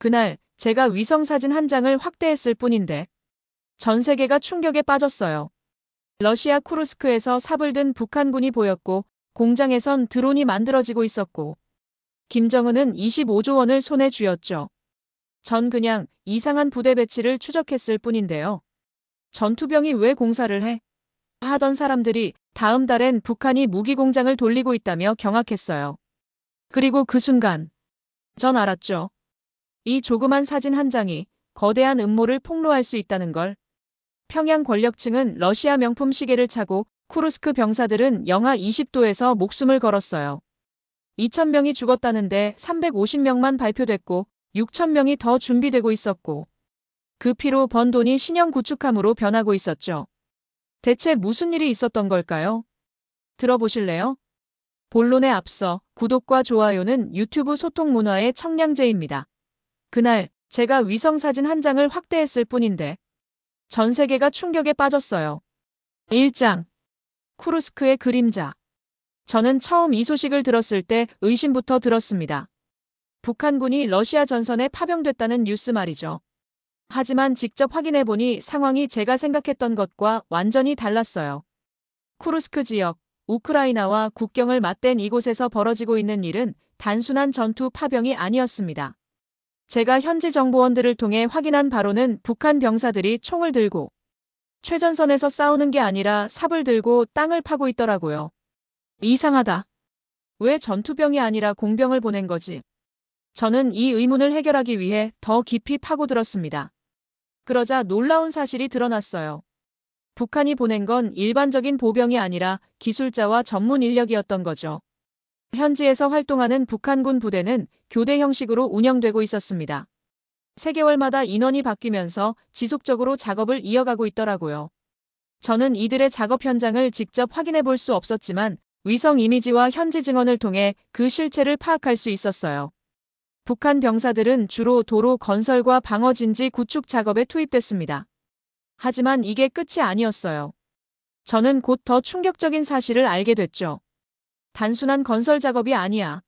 그날 제가 위성사진 한 장을 확대했을 뿐인데 전 세계가 충격에 빠졌어요. 러시아 쿠르스크에서 삽을 든 북한군이 보였고 공장에선 드론이 만들어지고 있었고 김정은은 25조 원을 손에 쥐었죠. 전 그냥 이상한 부대 배치를 추적했을 뿐인데요. 전투병이 왜 공사를 해? 하던 사람들이 다음 달엔 북한이 무기 공장을 돌리고 있다며 경악했어요. 그리고 그 순간 전 알았죠. 이 조그만 사진 한 장이 거대한 음모를 폭로할 수 있다는 걸. 평양 권력층은 러시아 명품 시계를 차고 쿠르스크 병사들은 영하 20도에서 목숨을 걸었어요. 2,000명이 죽었다는데 350명만 발표됐고 6,000명이 더 준비되고 있었고 그 피로 번 돈이 신형 구축함으로 변하고 있었죠. 대체 무슨 일이 있었던 걸까요? 들어보실래요? 본론에 앞서 구독과 좋아요는 유튜브 소통 문화의 청량제입니다. 그날 제가 위성사진 한 장을 확대했을 뿐인데 전 세계가 충격에 빠졌어요. 1장. 쿠르스크의 그림자. 저는 처음 이 소식을 들었을 때 의심부터 들었습니다. 북한군이 러시아 전선에 파병됐다는 뉴스 말이죠. 하지만 직접 확인해보니 상황이 제가 생각했던 것과 완전히 달랐어요. 쿠르스크 지역, 우크라이나와 국경을 맞댄 이곳에서 벌어지고 있는 일은 단순한 전투 파병이 아니었습니다. 제가 현지 정보원들을 통해 확인한 바로는 북한 병사들이 총을 들고 최전선에서 싸우는 게 아니라 삽을 들고 땅을 파고 있더라고요. 이상하다. 왜 전투병이 아니라 공병을 보낸 거지? 저는 이 의문을 해결하기 위해 더 깊이 파고들었습니다. 그러자 놀라운 사실이 드러났어요. 북한이 보낸 건 일반적인 보병이 아니라 기술자와 전문 인력이었던 거죠. 현지에서 활동하는 북한군 부대는 교대 형식으로 운영되고 있었습니다. 3개월마다 인원이 바뀌면서 지속적으로 작업을 이어가고 있더라고요. 저는 이들의 작업 현장을 직접 확인해 볼 수 없었지만 위성 이미지와 현지 증언을 통해 그 실체를 파악할 수 있었어요. 북한 병사들은 주로 도로 건설과 방어 진지 구축 작업에 투입됐습니다. 하지만 이게 끝이 아니었어요. 저는 곧 더 충격적인 사실을 알게 됐죠. 단순한 건설 작업이 아니야.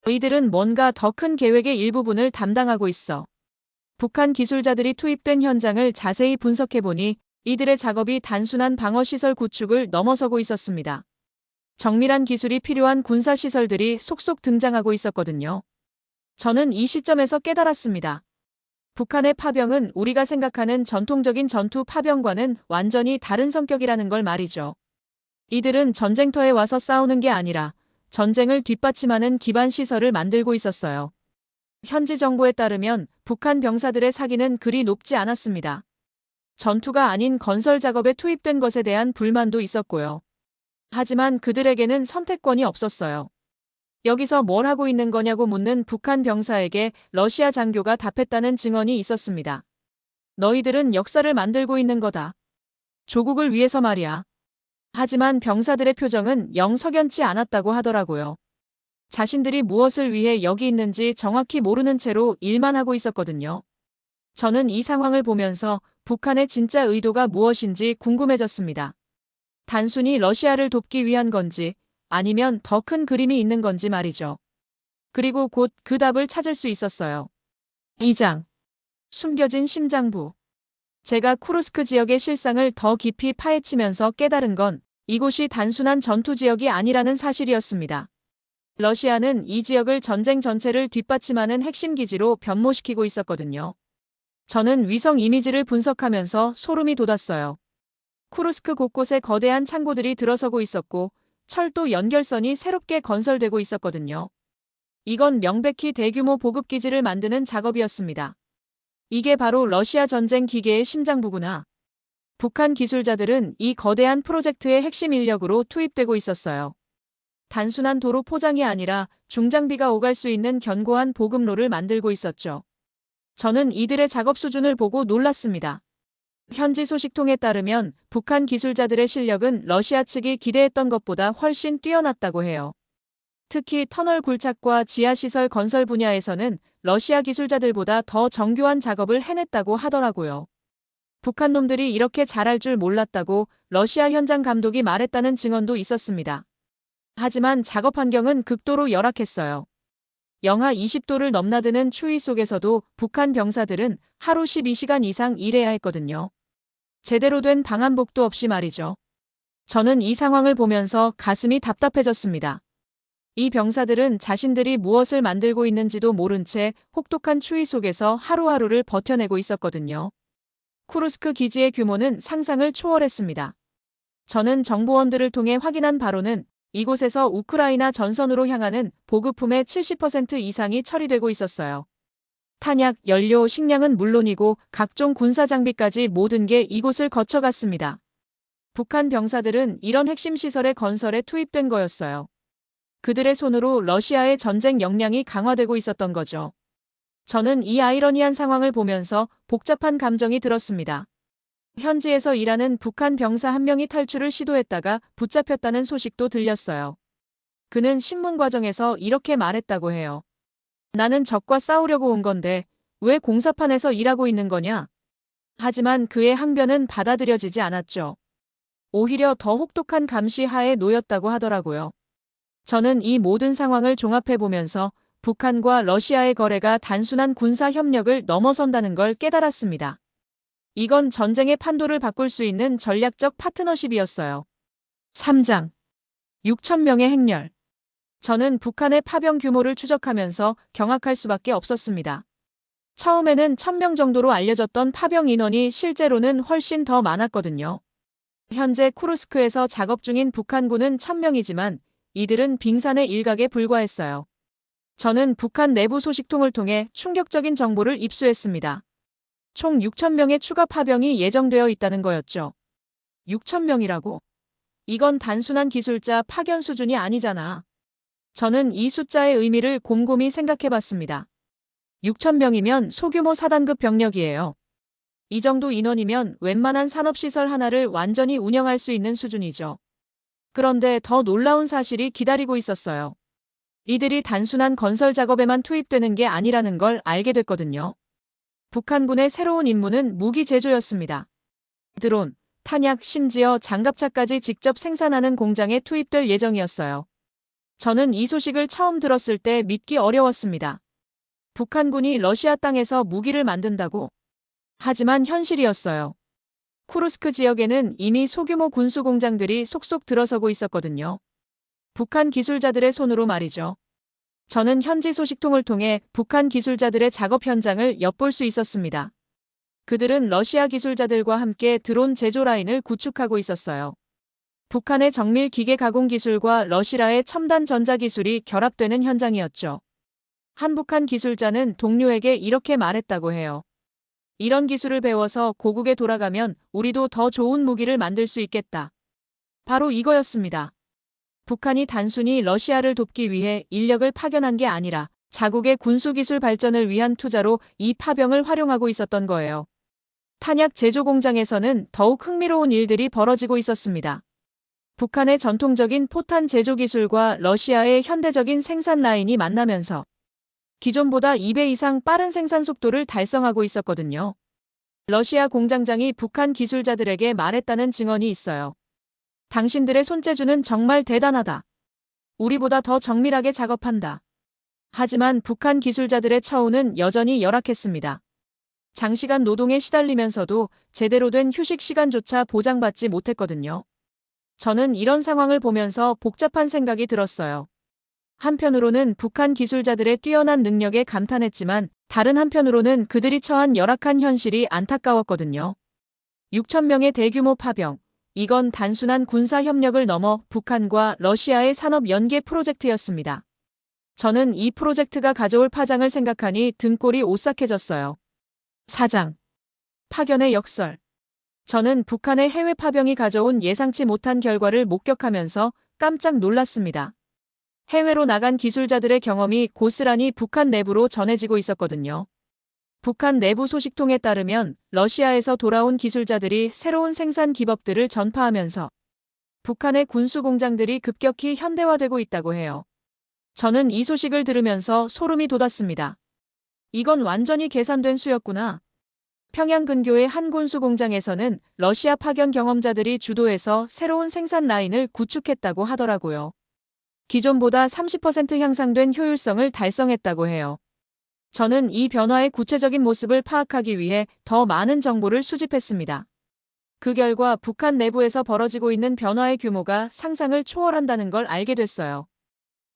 이들은 뭔가 더 큰 계획의 일부분을 담당하고 있어. 북한 기술자들이 투입된 현장을 자세히 분석해보니 이들의 작업이 단순한 방어시설 구축을 넘어서고 있었습니다. 정밀한 기술이 필요한 군사시설들이 속속 등장하고 있었거든요. 저는 이 시점에서 깨달았습니다. 북한의 파병은 우리가 생각하는 전통적인 전투 파병과는 완전히 다른 성격이라는 걸 말이죠. 이들은 전쟁터에 와서 싸우는 게 아니라 전쟁을 뒷받침하는 기반 시설을 만들고 있었어요. 현지 정보에 따르면 북한 병사들의 사기는 그리 높지 않았습니다. 전투가 아닌 건설 작업에 투입된 것에 대한 불만도 있었고요. 하지만 그들에게는 선택권이 없었어요. 여기서 뭘 하고 있는 거냐고 묻는 북한 병사에게 러시아 장교가 답했다는 증언이 있었습니다. 너희들은 역사를 만들고 있는 거다. 조국을 위해서 말이야. 하지만 병사들의 표정은 영 석연치 않았다고 하더라고요. 자신들이 무엇을 위해 여기 있는지 정확히 모르는 채로 일만 하고 있었거든요. 저는 이 상황을 보면서 북한의 진짜 의도가 무엇인지 궁금해졌습니다. 단순히 러시아를 돕기 위한 건지 아니면 더 큰 그림이 있는 건지 말이죠. 그리고 곧 그 답을 찾을 수 있었어요. 2장. 숨겨진 심장부. 제가 쿠르스크 지역의 실상을 더 깊이 파헤치면서 깨달은 건 이곳이 단순한 전투 지역이 아니라는 사실이었습니다. 러시아는 이 지역을 전쟁 전체를 뒷받침하는 핵심 기지로 변모시키고 있었거든요. 저는 위성 이미지를 분석하면서 소름이 돋았어요. 쿠르스크 곳곳에 거대한 창고들이 들어서고 있었고 철도 연결선이 새롭게 건설되고 있었거든요. 이건 명백히 대규모 보급기지를 만드는 작업이었습니다. 이게 바로 러시아 전쟁 기계의 심장부구나. 북한 기술자들은 이 거대한 프로젝트의 핵심 인력으로 투입되고 있었어요. 단순한 도로 포장이 아니라 중장비가 오갈 수 있는 견고한 보급로를 만들고 있었죠. 저는 이들의 작업 수준을 보고 놀랐습니다. 현지 소식통에 따르면 북한 기술자들의 실력은 러시아 측이 기대했던 것보다 훨씬 뛰어났다고 해요. 특히 터널 굴착과 지하시설 건설 분야에서는 러시아 기술자들보다 더 정교한 작업을 해냈다고 하더라고요. 북한 놈들이 이렇게 잘할 줄 몰랐다고 러시아 현장 감독이 말했다는 증언도 있었습니다. 하지만 작업 환경은 극도로 열악했어요. 영하 20도를 넘나드는 추위 속에서도 북한 병사들은 하루 12시간 이상 일해야 했거든요. 제대로 된 방한복도 없이 말이죠. 저는 이 상황을 보면서 가슴이 답답해졌습니다. 이 병사들은 자신들이 무엇을 만들고 있는지도 모른 채 혹독한 추위 속에서 하루하루를 버텨내고 있었거든요. 쿠르스크 기지의 규모는 상상을 초월했습니다. 저는 정보원들을 통해 확인한 바로는 이곳에서 우크라이나 전선으로 향하는 보급품의 70% 이상이 처리되고 있었어요. 탄약, 연료, 식량은 물론이고 각종 군사 장비까지 모든 게 이곳을 거쳐갔습니다. 북한 병사들은 이런 핵심 시설의 건설에 투입된 거였어요. 그들의 손으로 러시아의 전쟁 역량이 강화되고 있었던 거죠. 저는 이 아이러니한 상황을 보면서 복잡한 감정이 들었습니다. 현지에서 일하는 북한 병사 한 명이 탈출을 시도했다가 붙잡혔다는 소식도 들렸어요. 그는 신문 과정에서 이렇게 말했다고 해요. 나는 적과 싸우려고 온 건데 왜 공사판에서 일하고 있는 거냐? 하지만 그의 항변은 받아들여지지 않았죠. 오히려 더 혹독한 감시 하에 놓였다고 하더라고요. 저는 이 모든 상황을 종합해보면서 북한과 러시아의 거래가 단순한 군사 협력을 넘어선다는 걸 깨달았습니다. 이건 전쟁의 판도를 바꿀 수 있는 전략적 파트너십이었어요. 3장 6천 명의 행렬. 저는 북한의 파병 규모를 추적하면서 경악할 수밖에 없었습니다. 처음에는 1,000명 정도로 알려졌던 파병 인원이 실제로는 훨씬 더 많았거든요. 현재 쿠르스크에서 작업 중인 북한군은 1,000명이지만 이들은 빙산의 일각에 불과했어요. 저는 북한 내부 소식통을 통해 충격적인 정보를 입수했습니다. 총 6,000명의 추가 파병이 예정되어 있다는 거였죠. 6,000명이라고? 이건 단순한 기술자 파견 수준이 아니잖아. 저는 이 숫자의 의미를 곰곰이 생각해봤습니다. 6,000명이면 소규모 사단급 병력이에요. 이 정도 인원이면 웬만한 산업시설 하나를 완전히 운영할 수 있는 수준이죠. 그런데 더 놀라운 사실이 기다리고 있었어요. 이들이 단순한 건설 작업에만 투입되는 게 아니라는 걸 알게 됐거든요. 북한군의 새로운 임무는 무기 제조였습니다. 드론, 탄약, 심지어 장갑차까지 직접 생산하는 공장에 투입될 예정이었어요. 저는 이 소식을 처음 들었을 때 믿기 어려웠습니다. 북한군이 러시아 땅에서 무기를 만든다고? 하지만 현실이었어요. 쿠르스크 지역에는 이미 소규모 군수 공장들이 속속 들어서고 있었거든요. 북한 기술자들의 손으로 말이죠. 저는 현지 소식통을 통해 북한 기술자들의 작업 현장을 엿볼 수 있었습니다. 그들은 러시아 기술자들과 함께 드론 제조 라인을 구축하고 있었어요. 북한의 정밀 기계 가공 기술과 러시아의 첨단 전자 기술이 결합되는 현장이었죠. 한 북한 기술자는 동료에게 이렇게 말했다고 해요. 이런 기술을 배워서 고국에 돌아가면 우리도 더 좋은 무기를 만들 수 있겠다. 바로 이거였습니다. 북한이 단순히 러시아를 돕기 위해 인력을 파견한 게 아니라 자국의 군수기술 발전을 위한 투자로 이 파병을 활용하고 있었던 거예요. 탄약 제조 공장에서는 더욱 흥미로운 일들이 벌어지고 있었습니다. 북한의 전통적인 포탄 제조 기술과 러시아의 현대적인 생산 라인이 만나면서 기존보다 2배 이상 빠른 생산 속도를 달성하고 있었거든요. 러시아 공장장이 북한 기술자들에게 말했다는 증언이 있어요. 당신들의 손재주는 정말 대단하다. 우리보다 더 정밀하게 작업한다. 하지만 북한 기술자들의 처우는 여전히 열악했습니다. 장시간 노동에 시달리면서도 제대로 된 휴식 시간조차 보장받지 못했거든요. 저는 이런 상황을 보면서 복잡한 생각이 들었어요. 한편으로는 북한 기술자들의 뛰어난 능력에 감탄했지만 다른 한편으로는 그들이 처한 열악한 현실이 안타까웠거든요. 6,000명의 대규모 파병. 이건 단순한 군사 협력을 넘어 북한과 러시아의 산업 연계 프로젝트였습니다. 저는 이 프로젝트가 가져올 파장을 생각하니 등골이 오싹해졌어요. 4장. 파견의 역설. 저는 북한의 해외 파병이 가져온 예상치 못한 결과를 목격하면서 깜짝 놀랐습니다. 해외로 나간 기술자들의 경험이 고스란히 북한 내부로 전해지고 있었거든요. 북한 내부 소식통에 따르면 러시아에서 돌아온 기술자들이 새로운 생산 기법들을 전파하면서 북한의 군수 공장들이 급격히 현대화되고 있다고 해요. 저는 이 소식을 들으면서 소름이 돋았습니다. 이건 완전히 계산된 수였구나. 평양 근교의 한 군수 공장에서는 러시아 파견 경험자들이 주도해서 새로운 생산 라인을 구축했다고 하더라고요. 기존보다 30% 향상된 효율성을 달성했다고 해요. 저는 이 변화의 구체적인 모습을 파악하기 위해 더 많은 정보를 수집했습니다. 그 결과 북한 내부에서 벌어지고 있는 변화의 규모가 상상을 초월한다는 걸 알게 됐어요.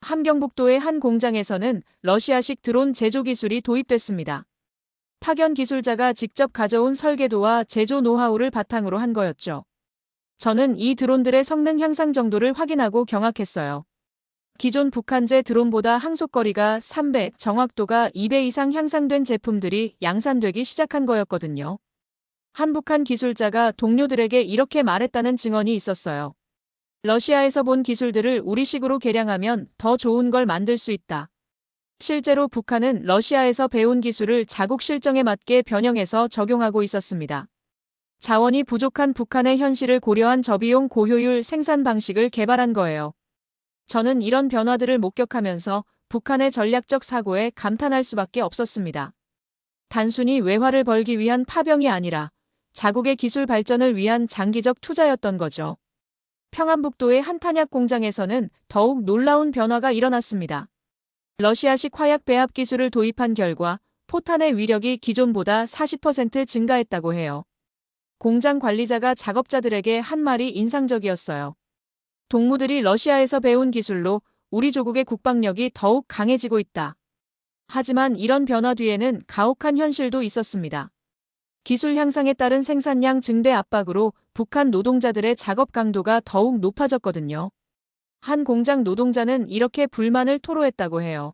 함경북도의 한 공장에서는 러시아식 드론 제조 기술이 도입됐습니다. 파견 기술자가 직접 가져온 설계도와 제조 노하우를 바탕으로 한 거였죠. 저는 이 드론들의 성능 향상 정도를 확인하고 경악했어요. 기존 북한제 드론보다 항속거리가 300, 정확도가 2배 이상 향상된 제품들이 양산되기 시작한 거였거든요. 한 북한 기술자가 동료들에게 이렇게 말했다는 증언이 있었어요. 러시아에서 본 기술들을 우리식으로 개량하면 더 좋은 걸 만들 수 있다. 실제로 북한은 러시아에서 배운 기술을 자국 실정에 맞게 변형해서 적용하고 있었습니다. 자원이 부족한 북한의 현실을 고려한 저비용 고효율 생산 방식을 개발한 거예요. 저는 이런 변화들을 목격하면서 북한의 전략적 사고에 감탄할 수밖에 없었습니다. 단순히 외화를 벌기 위한 파병이 아니라 자국의 기술 발전을 위한 장기적 투자였던 거죠. 평안북도의 한 탄약 공장에서는 더욱 놀라운 변화가 일어났습니다. 러시아식 화약 배합 기술을 도입한 결과 포탄의 위력이 기존보다 40% 증가했다고 해요. 공장 관리자가 작업자들에게 한 말이 인상적이었어요. 동무들이 러시아에서 배운 기술로 우리 조국의 국방력이 더욱 강해지고 있다. 하지만 이런 변화 뒤에는 가혹한 현실도 있었습니다. 기술 향상에 따른 생산량 증대 압박으로 북한 노동자들의 작업 강도가 더욱 높아졌거든요. 한 공장 노동자는 이렇게 불만을 토로했다고 해요.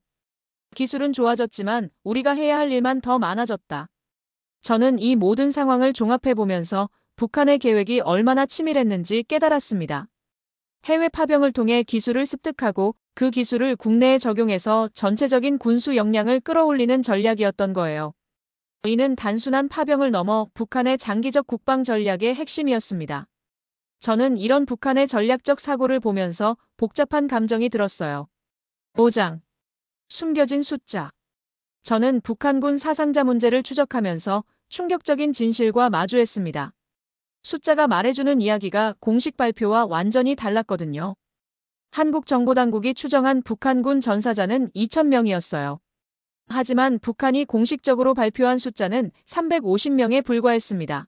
기술은 좋아졌지만 우리가 해야 할 일만 더 많아졌다. 저는 이 모든 상황을 종합해보면서 북한의 계획이 얼마나 치밀했는지 깨달았습니다. 해외 파병을 통해 기술을 습득하고 그 기술을 국내에 적용해서 전체적인 군수 역량을 끌어올리는 전략이었던 거예요. 이는 단순한 파병을 넘어 북한의 장기적 국방 전략의 핵심이었습니다. 저는 이런 북한의 전략적 사고를 보면서 복잡한 감정이 들었어요. 5장. 숨겨진 숫자. 저는 북한군 사상자 문제를 추적하면서 충격적인 진실과 마주했습니다. 숫자가 말해주는 이야기가 공식 발표와 완전히 달랐거든요. 한국 정보당국이 추정한 북한군 전사자는 2,000명이었어요. 하지만 북한이 공식적으로 발표한 숫자는 350명에 불과했습니다.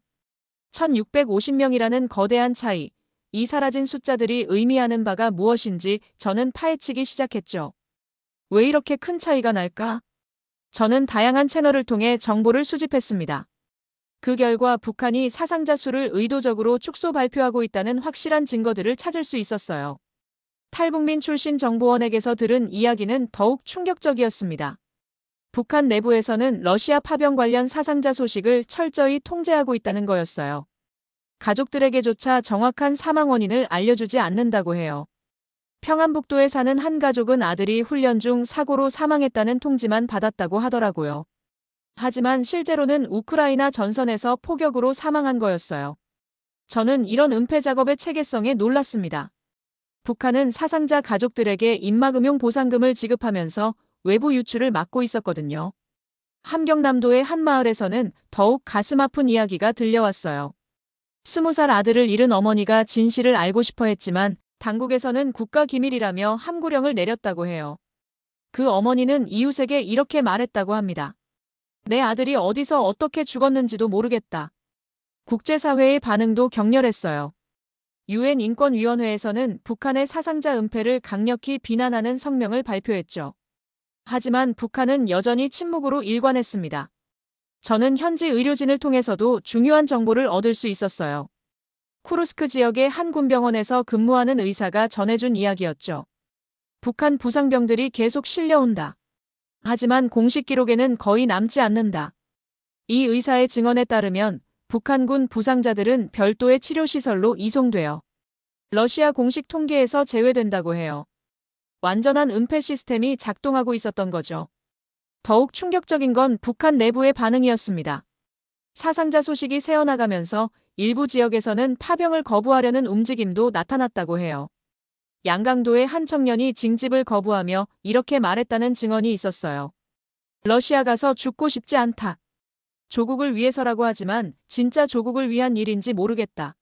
1,650명이라는 거대한 차이, 이 사라진 숫자들이 의미하는 바가 무엇인지 저는 파헤치기 시작했죠. 왜 이렇게 큰 차이가 날까? 저는 다양한 채널을 통해 정보를 수집했습니다. 그 결과 북한이 사상자 수를 의도적으로 축소 발표하고 있다는 확실한 증거들을 찾을 수 있었어요. 탈북민 출신 정보원에게서 들은 이야기는 더욱 충격적이었습니다. 북한 내부에서는 러시아 파병 관련 사상자 소식을 철저히 통제하고 있다는 거였어요. 가족들에게조차 정확한 사망 원인을 알려주지 않는다고 해요. 평안북도에 사는 한 가족은 아들이 훈련 중 사고로 사망했다는 통지만 받았다고 하더라고요. 하지만 실제로는 우크라이나 전선에서 포격으로 사망한 거였어요. 저는 이런 은폐 작업의 체계성에 놀랐습니다. 북한은 사상자 가족들에게 임막음용 보상금을 지급하면서 외부 유출을 막고 있었거든요. 함경남도의 한 마을에서는 더욱 가슴 아픈 이야기가 들려왔어요. 20살 아들을 잃은 어머니가 진실을 알고 싶어 했지만 당국에서는 국가기밀이라며 함구령을 내렸다고 해요. 그 어머니는 이웃에게 이렇게 말했다고 합니다. 내 아들이 어디서 어떻게 죽었는지도 모르겠다. 국제사회의 반응도 격렬했어요. 유엔 인권위원회에서는 북한의 사상자 은폐를 강력히 비난하는 성명을 발표했죠. 하지만 북한은 여전히 침묵으로 일관했습니다. 저는 현지 의료진을 통해서도 중요한 정보를 얻을 수 있었어요. 쿠르스크 지역의 한 군병원에서 근무하는 의사가 전해준 이야기였죠. 북한 부상병들이 계속 실려온다. 하지만 공식 기록에는 거의 남지 않는다. 이 의사의 증언에 따르면 북한군 부상자들은 별도의 치료시설로 이송되어 러시아 공식 통계에서 제외된다고 해요. 완전한 은폐 시스템이 작동하고 있었던 거죠. 더욱 충격적인 건 북한 내부의 반응이었습니다. 사상자 소식이 새어나가면서 일부 지역에서는 파병을 거부하려는 움직임도 나타났다고 해요. 양강도의 한 청년이 징집을 거부하며 이렇게 말했다는 증언이 있었어요. 러시아 가서 죽고 싶지 않다. 조국을 위해서라고 하지만 진짜 조국을 위한 일인지 모르겠다.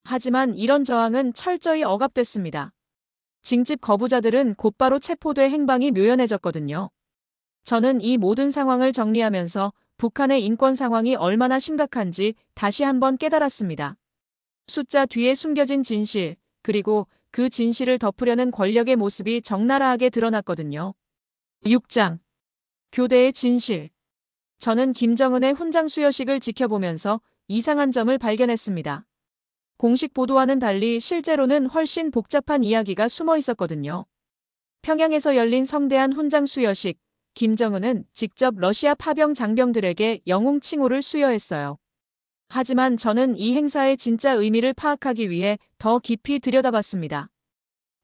하지만 이런 저항은 철저히 억압됐습니다. 징집 거부자들은 곧바로 체포돼 행방이 묘연해졌거든요. 저는 이 모든 상황을 정리하면서 북한의 인권 상황이 얼마나 심각한지 다시 한번 깨달았습니다. 숫자 뒤에 숨겨진 진실, 그리고 그 진실을 덮으려는 권력의 모습이 적나라하게 드러났거든요. 6장. 교대의 진실. 저는 김정은의 훈장 수여식을 지켜보면서 이상한 점을 발견했습니다. 공식 보도와는 달리 실제로는 훨씬 복잡한 이야기가 숨어 있었거든요. 평양에서 열린 성대한 훈장 수여식, 김정은은 직접 러시아 파병 장병들에게 영웅 칭호를 수여했어요. 하지만 저는 이 행사의 진짜 의미를 파악하기 위해 더 깊이 들여다봤습니다.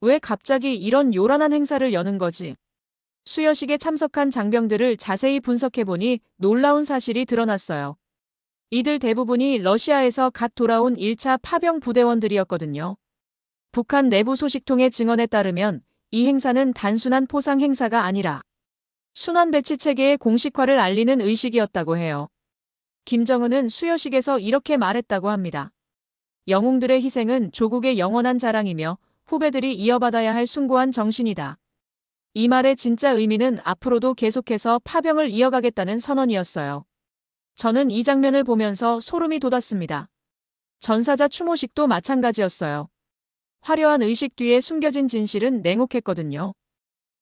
왜 갑자기 이런 요란한 행사를 여는 거지? 수여식에 참석한 장병들을 자세히 분석해보니 놀라운 사실이 드러났어요. 이들 대부분이 러시아에서 갓 돌아온 1차 파병 부대원들이었거든요. 북한 내부 소식통의 증언에 따르면 이 행사는 단순한 포상 행사가 아니라 순환 배치 체계의 공식화를 알리는 의식이었다고 해요. 김정은은 수여식에서 이렇게 말했다고 합니다. 영웅들의 희생은 조국의 영원한 자랑이며 후배들이 이어받아야 할 숭고한 정신이다. 이 말의 진짜 의미는 앞으로도 계속해서 파병을 이어가겠다는 선언이었어요. 저는 이 장면을 보면서 소름이 돋았습니다. 전사자 추모식도 마찬가지였어요. 화려한 의식 뒤에 숨겨진 진실은 냉혹했거든요.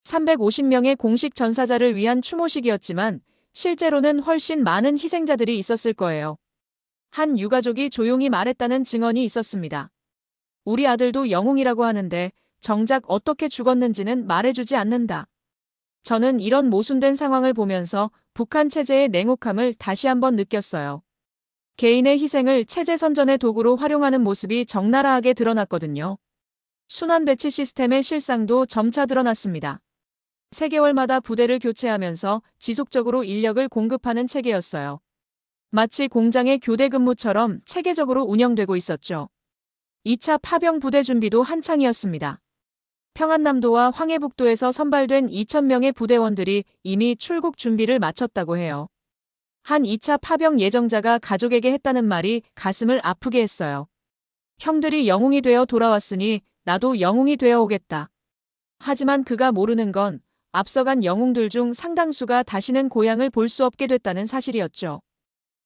350명의 공식 전사자를 위한 추모식이었지만 실제로는 훨씬 많은 희생자들이 있었을 거예요. 한 유가족이 조용히 말했다는 증언이 있었습니다. 우리 아들도 영웅이라고 하는데 정작 어떻게 죽었는지는 말해주지 않는다. 저는 이런 모순된 상황을 보면서 북한 체제의 냉혹함을 다시 한번 느꼈어요. 개인의 희생을 체제 선전의 도구로 활용하는 모습이 적나라하게 드러났거든요. 순환 배치 시스템의 실상도 점차 드러났습니다. 3개월마다 부대를 교체하면서 지속적으로 인력을 공급하는 체계였어요. 마치 공장의 교대 근무처럼 체계적으로 운영되고 있었죠. 2차 파병 부대 준비도 한창이었습니다. 평안남도와 황해북도에서 선발된 2,000명의 부대원들이 이미 출국 준비를 마쳤다고 해요. 한 2차 파병 예정자가 가족에게 했다는 말이 가슴을 아프게 했어요. 형들이 영웅이 되어 돌아왔으니 나도 영웅이 되어 오겠다. 하지만 그가 모르는 건 앞서간 영웅들 중 상당수가 다시는 고향을 볼 수 없게 됐다는 사실이었죠.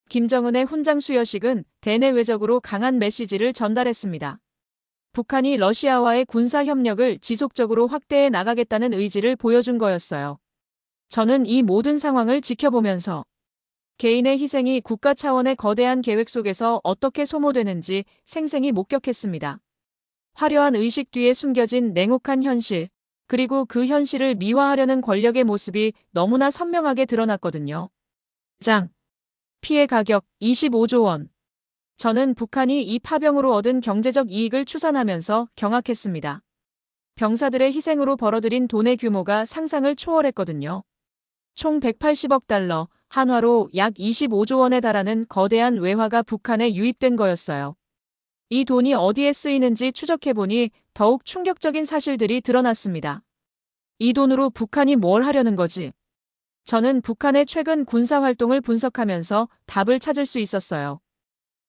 김정은의 훈장 수여식은 대내외적으로 강한 메시지를 전달했습니다. 북한이 러시아와의 군사 협력을 지속적으로 확대해 나가겠다는 의지를 보여준 거였어요. 저는 이 모든 상황을 지켜보면서 개인의 희생이 국가 차원의 거대한 계획 속에서 어떻게 소모되는지 생생히 목격했습니다. 화려한 의식 뒤에 숨겨진 냉혹한 현실, 그리고 그 현실을 미화하려는 권력의 모습이 너무나 선명하게 드러났거든요. 피해 가격 25조 원. 저는 북한이 이 파병으로 얻은 경제적 이익을 추산하면서 경악했습니다. 병사들의 희생으로 벌어들인 돈의 규모가 상상을 초월했거든요. 총 180억 달러, 한화로 약 25조 원에 달하는 거대한 외화가 북한에 유입된 거였어요. 이 돈이 어디에 쓰이는지 추적해보니 더욱 충격적인 사실들이 드러났습니다. 이 돈으로 북한이 뭘 하려는 거지? 저는 북한의 최근 군사활동을 분석하면서 답을 찾을 수 있었어요.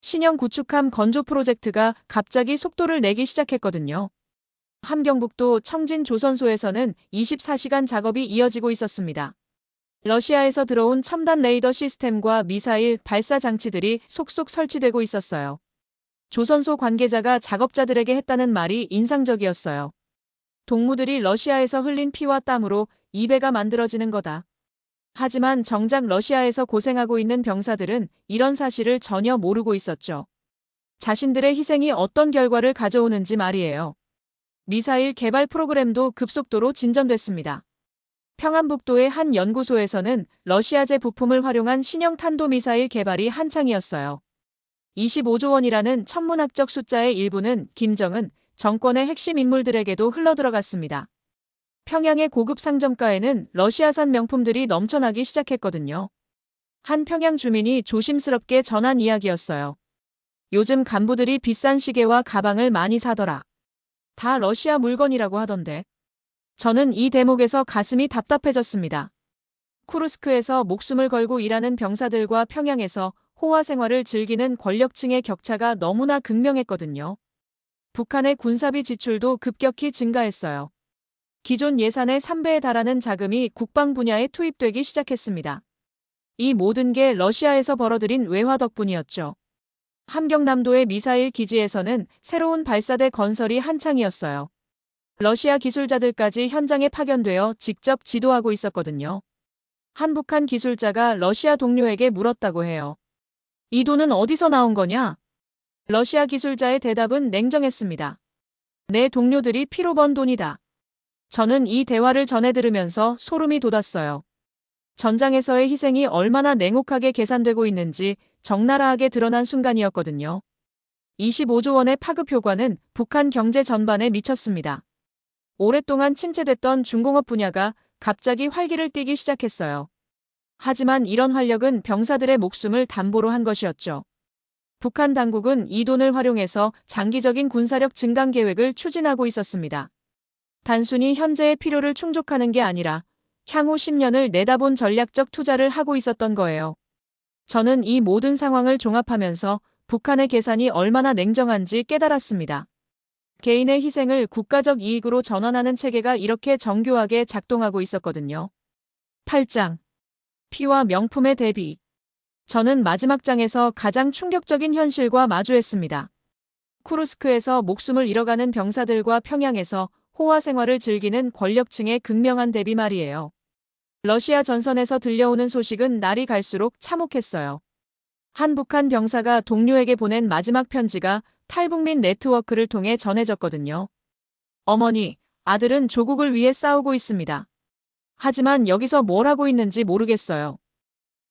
신형 구축함 건조 프로젝트가 갑자기 속도를 내기 시작했거든요. 함경북도 청진 조선소에서는 24시간 작업이 이어지고 있었습니다. 러시아에서 들어온 첨단 레이더 시스템과 미사일 발사 장치들이 속속 설치되고 있었어요. 조선소 관계자가 작업자들에게 했다는 말이 인상적이었어요. 동무들이 러시아에서 흘린 피와 땀으로 이 배가 만들어지는 거다. 하지만 정작 러시아에서 고생하고 있는 병사들은 이런 사실을 전혀 모르고 있었죠. 자신들의 희생이 어떤 결과를 가져오는지 말이에요. 미사일 개발 프로그램도 급속도로 진전됐습니다. 평안북도의 한 연구소에서는 러시아제 부품을 활용한 신형 탄도미사일 개발이 한창이었어요. 25조 원이라는 천문학적 숫자의 일부는 김정은 정권의 핵심 인물들에게도 흘러들어갔습니다. 평양의 고급 상점가에는 러시아산 명품들이 넘쳐나기 시작했거든요. 한 평양 주민이 조심스럽게 전한 이야기였어요. 요즘 간부들이 비싼 시계와 가방을 많이 사더라. 다 러시아 물건이라고 하던데. 저는 이 대목에서 가슴이 답답해졌습니다. 쿠르스크에서 목숨을 걸고 일하는 병사들과 평양에서 호화 생활을 즐기는 권력층의 격차가 너무나 극명했거든요. 북한의 군사비 지출도 급격히 증가했어요. 기존 예산의 3배에 달하는 자금이 국방 분야에 투입되기 시작했습니다. 이 모든 게 러시아에서 벌어들인 외화 덕분이었죠. 함경남도의 미사일 기지에서는 새로운 발사대 건설이 한창이었어요. 러시아 기술자들까지 현장에 파견되어 직접 지도하고 있었거든요. 한 북한 기술자가 러시아 동료에게 물었다고 해요. 이 돈은 어디서 나온 거냐? 러시아 기술자의 대답은 냉정했습니다. 내 동료들이 피로 번 돈이다. 저는 이 대화를 전해 들으면서 소름이 돋았어요. 전장에서의 희생이 얼마나 냉혹하게 계산되고 있는지 적나라하게 드러난 순간이었거든요. 25조 원의 파급 효과는 북한 경제 전반에 미쳤습니다. 오랫동안 침체됐던 중공업 분야가 갑자기 활기를 띠기 시작했어요. 하지만 이런 활력은 병사들의 목숨을 담보로 한 것이었죠. 북한 당국은 이 돈을 활용해서 장기적인 군사력 증강 계획을 추진하고 있었습니다. 단순히 현재의 필요를 충족하는 게 아니라 향후 10년을 내다본 전략적 투자를 하고 있었던 거예요. 저는 이 모든 상황을 종합하면서 북한의 계산이 얼마나 냉정한지 깨달았습니다. 개인의 희생을 국가적 이익으로 전환하는 체계가 이렇게 정교하게 작동하고 있었거든요. 8장. 피와 명품의 대비. 저는 마지막 장에서 가장 충격적인 현실과 마주했습니다. 쿠르스크에서 목숨을 잃어가는 병사들과 평양에서 호화 생활을 즐기는 권력층의 극명한 대비 말이에요. 러시아 전선에서 들려오는 소식은 날이 갈수록 참혹했어요. 한 북한 병사가 동료에게 보낸 마지막 편지가 탈북민 네트워크를 통해 전해졌거든요. 어머니, 아들은 조국을 위해 싸우고 있습니다. 하지만 여기서 뭘 하고 있는지 모르겠어요.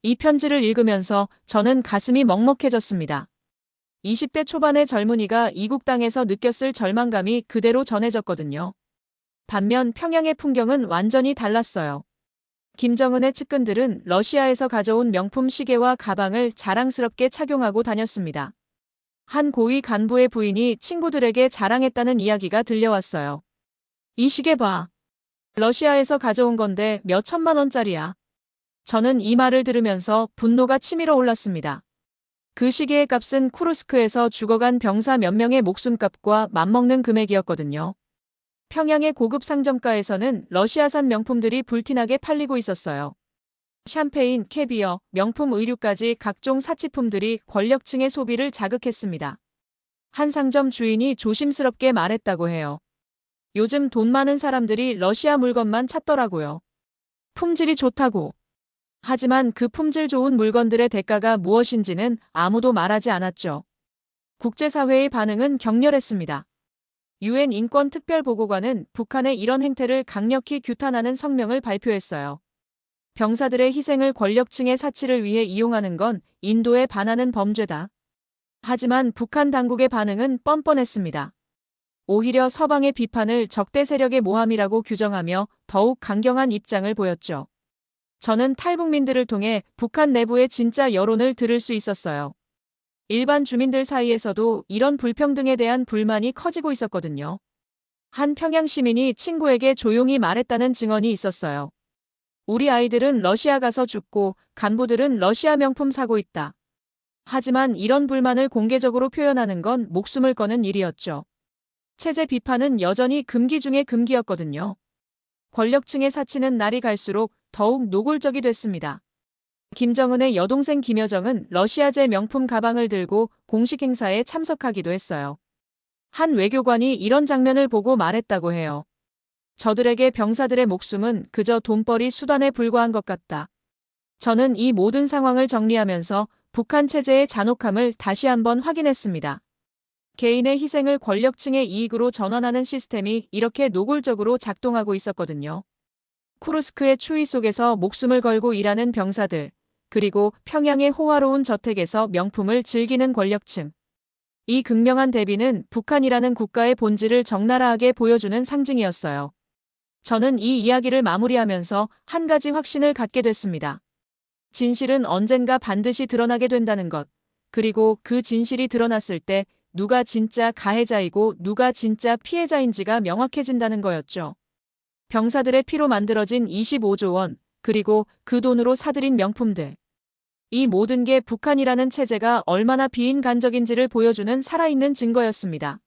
이 편지를 읽으면서 저는 가슴이 먹먹해졌습니다. 20대 초반의 젊은이가 이국 땅에서 느꼈을 절망감이 그대로 전해졌거든요. 반면 평양의 풍경은 완전히 달랐어요. 김정은의 측근들은 러시아에서 가져온 명품 시계와 가방을 자랑스럽게 착용하고 다녔습니다. 한 고위 간부의 부인이 친구들에게 자랑했다는 이야기가 들려왔어요. 이 시계 봐. 러시아에서 가져온 건데 몇 천만 원짜리야. 저는 이 말을 들으면서 분노가 치밀어 올랐습니다. 그 시계의 값은 쿠르스크에서 죽어간 병사 몇 명의 목숨값과 맞먹는 금액이었거든요. 평양의 고급 상점가에서는 러시아산 명품들이 불티나게 팔리고 있었어요. 샴페인, 캐비어, 명품 의류까지 각종 사치품들이 권력층의 소비를 자극했습니다. 한 상점 주인이 조심스럽게 말했다고 해요. 요즘 돈 많은 사람들이 러시아 물건만 찾더라고요. 품질이 좋다고. 하지만 그 품질 좋은 물건들의 대가가 무엇인지는 아무도 말하지 않았죠. 국제사회의 반응은 격렬했습니다. 유엔 인권특별보고관은 북한의 이런 행태를 강력히 규탄하는 성명을 발표했어요. 병사들의 희생을 권력층의 사치를 위해 이용하는 건 인도에 반하는 범죄다. 하지만 북한 당국의 반응은 뻔뻔했습니다. 오히려 서방의 비판을 적대 세력의 모함이라고 규정하며 더욱 강경한 입장을 보였죠. 저는 탈북민들을 통해 북한 내부의 진짜 여론을 들을 수 있었어요. 일반 주민들 사이에서도 이런 불평등에 대한 불만이 커지고 있었거든요. 한 평양 시민이 친구에게 조용히 말했다는 증언이 있었어요. 우리 아이들은 러시아 가서 죽고 간부들은 러시아 명품 사고 있다. 하지만 이런 불만을 공개적으로 표현하는 건 목숨을 거는 일이었죠. 체제 비판은 여전히 금기 중의 금기였거든요. 권력층의 사치는 날이 갈수록 더욱 노골적이 됐습니다. 김정은의 여동생 김여정은 러시아제 명품 가방을 들고 공식 행사에 참석하기도 했어요. 한 외교관이 이런 장면을 보고 말했다고 해요. 저들에게 병사들의 목숨은 그저 돈벌이 수단에 불과한 것 같다. 저는 이 모든 상황을 정리하면서 북한 체제의 잔혹함을 다시 한번 확인했습니다. 개인의 희생을 권력층의 이익으로 전환하는 시스템이 이렇게 노골적으로 작동하고 있었거든요. 쿠르스크의 추위 속에서 목숨을 걸고 일하는 병사들, 그리고 평양의 호화로운 저택에서 명품을 즐기는 권력층. 이 극명한 대비는 북한이라는 국가의 본질을 적나라하게 보여주는 상징이었어요. 저는 이 이야기를 마무리하면서 한 가지 확신을 갖게 됐습니다. 진실은 언젠가 반드시 드러나게 된다는 것, 그리고 그 진실이 드러났을 때 누가 진짜 가해자이고 누가 진짜 피해자인지가 명확해진다는 거였죠. 병사들의 피로 만들어진 25조 원, 그리고 그 돈으로 사들인 명품들. 이 모든 게 북한이라는 체제가 얼마나 비인간적인지를 보여주는 살아있는 증거였습니다.